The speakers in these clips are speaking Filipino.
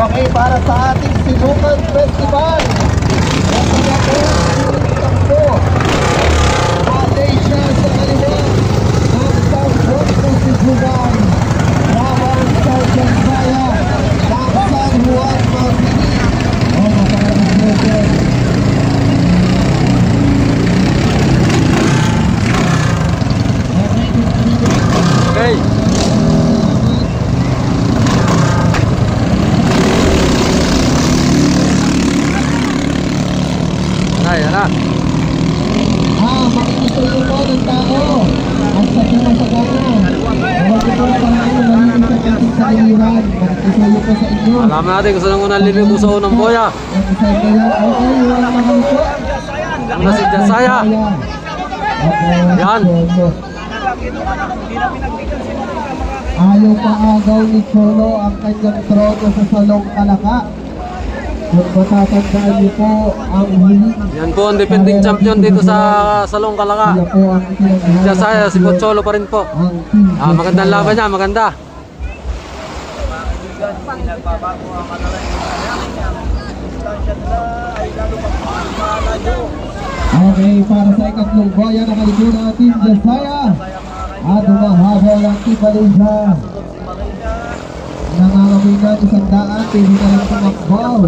Okay, para sa ating Sinukan Festival. Malaysia sa kaliwa. Ang South ng Sinukan. Laban sa Jansaya. Ng San Juan Martini. Okay. Ayan na. Makikisuyo po ng tao. At sa sumasagana. Huwag ito ang pangalaman sa ating salihan. Makikisuyo po sa inyo. Alam natin kung saan unang liligo sa unang boya. Una si Jansaya. Yan. Ayaw paagaw ni Cholo ang kanyang trono sa Salong Kalaka. Kung matatandaan niyo po ang huli. Yan po ang defending champion dito sa Salong Kalaka. Jansaya, si Cholo pa rin po. Magandang laban niya, maganda. Okay, para sa ikatlong boya nakaligo na Team Jansaya. At humahabol ang Team Malaysia. Nangangamoy na 100, pili na lang tumakbaw.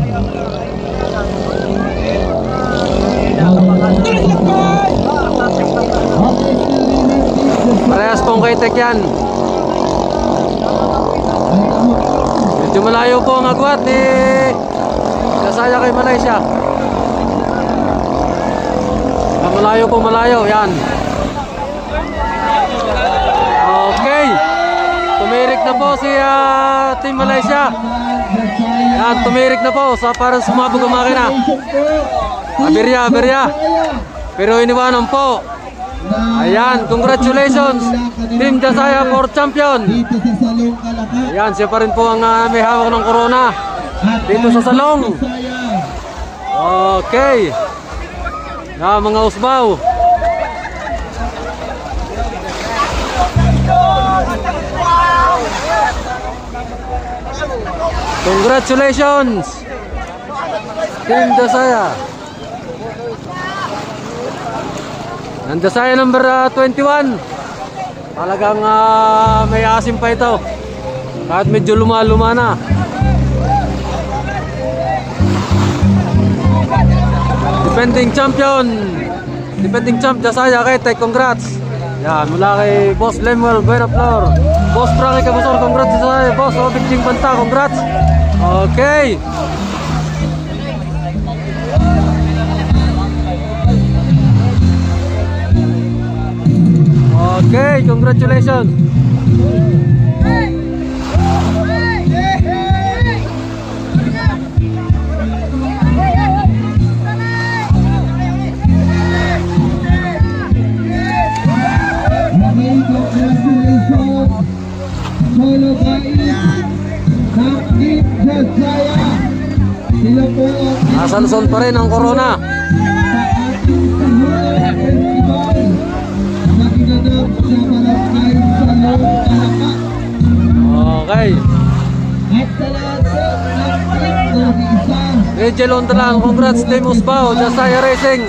Parehas pong kay Tek yan. Medyo malayo po ang agwat ni Jansaya kay Malaysia. Malayo po, malayo. Yan. Okay. Tumirik na po si Team Malaysia. Yan, tumirik na po para sumabog ang makina. Aberya. Pero iniwanan po. Ayan, congratulations Team Jansaya for champion. Ayan, siya pa rin po ang may hawak ng corona dito sa Salong. Okay. Mga usbaw. Congratulations Team Jansaya. Ang Jansaya number 21. Talagang may asim pa ito. Kahit medyo luma-luma na. Defending champ Jansaya kay Tek, congrats. Yan, mula kay Boss Lemuel Buenaflor, Boss Frankie Cabusor, congrats Jansaya. Boss Obig Jing Banta, congrats. Okay. Okay, congratulations. Solo guys, Team Jansaya. Sila po Asalson pa rin ang corona. sa ating festival na ginanap sa Barangay Salong Kalaka. Okay. At sa lahat po ng team na isa. Angel Ontran, congrats Team Usbao, Jansaya Racing.